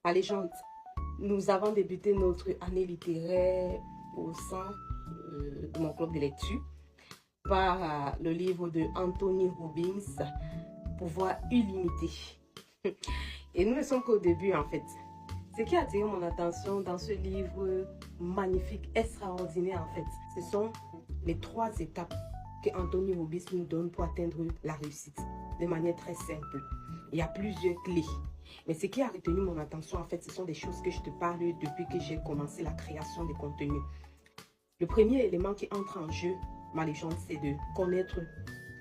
Allégeante, nous avons débuté notre année littéraire au sein de mon club de lecture par le livre de Anthony Robbins, Pouvoir illimité. Et nous ne sommes qu'au début en fait. Ce qui a attiré mon attention dans ce livre magnifique, extraordinaire en fait, ce sont les 3 étapes que Anthony Robbins nous donne pour atteindre la réussite de manière très simple. Il y a plusieurs clés. Mais ce qui a retenu mon attention, en fait, ce sont des choses que je te parle depuis que j'ai commencé la création de contenu. Le premier élément qui entre en jeu, ma légende, c'est de connaître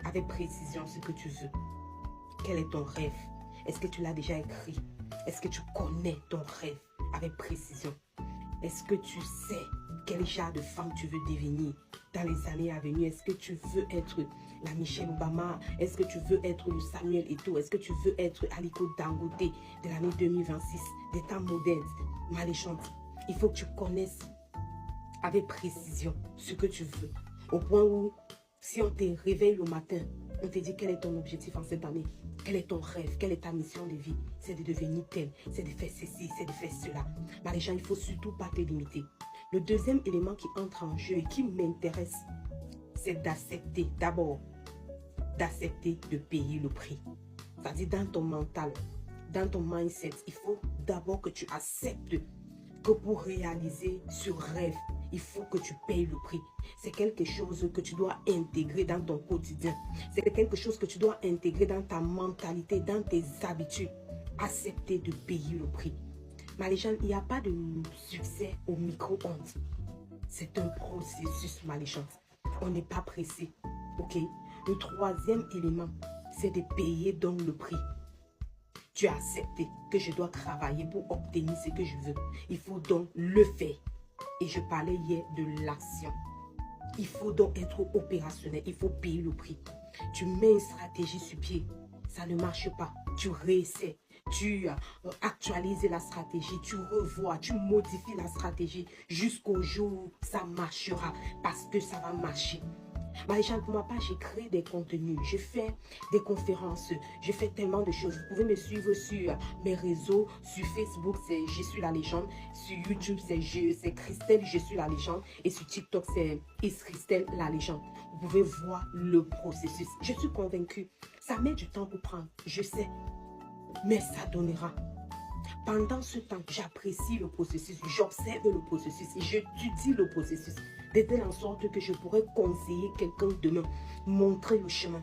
avec précision ce que tu veux. Quel est ton rêve? Est-ce que tu l'as déjà écrit? Est-ce que tu connais ton rêve avec précision? Est-ce que tu sais quel genre de femme tu veux devenir dans les années à venir? Est-ce que tu veux être la Michelle Obama? Est-ce que tu veux être le Samuel Eto'o? Est-ce que tu veux être Aliko Dangote de l'année 2026, des temps modernes? Ma légende, il faut que tu connaisses avec précision ce que tu veux. Au point où, si on te réveille le matin, on te dit quel est ton objectif en cette année, quel est ton rêve, quelle est ta mission de vie, c'est de devenir tel, c'est de faire ceci, c'est de faire cela. Mais les gens, il ne faut surtout pas te limiter. Le deuxième élément qui entre en jeu et qui m'intéresse, c'est d'accepter d'abord, d'accepter de payer le prix. C'est-à-dire dans ton mental, dans ton mindset, il faut d'abord que tu acceptes que pour réaliser ce rêve, il faut que tu payes le prix. C'est quelque chose que tu dois intégrer dans ton quotidien. C'est quelque chose que tu dois intégrer dans ta mentalité, dans tes habitudes. Accepter de payer le prix. Ma légende, il n'y a pas de succès au micro-ondes. C'est un processus, ma légende. On n'est pas pressé. Ok? Le troisième élément, c'est de payer donc le prix. Tu as accepté que je dois travailler pour obtenir ce que je veux. Il faut donc le faire. Et je parlais hier de l'action. Il faut donc être opérationnel. Il faut payer le prix. Tu mets une stratégie sur pied. Ça ne marche pas. Tu réessais. Tu actualises la stratégie. Tu revois. Tu modifies la stratégie jusqu'au jour où ça marchera. Parce que ça va marcher. Pour ma part, j'ai créé des contenus, je fais des conférences, je fais tellement de choses. Vous pouvez me suivre sur mes réseaux, sur Facebook, c'est Je suis la légende, sur YouTube, c'est Christelle, Je suis la légende, et sur TikTok, c'est Is Christelle la légende. Vous pouvez voir le processus. Je suis convaincue, ça met du temps pour prendre, je sais, mais ça donnera. Pendant ce temps, j'apprécie le processus, j'observe le processus, j'étudie le processus, de telle en sorte que je pourrais conseiller quelqu'un demain, montrer le chemin.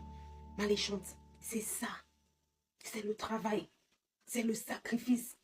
Ma légende, c'est ça. C'est le travail, c'est le sacrifice,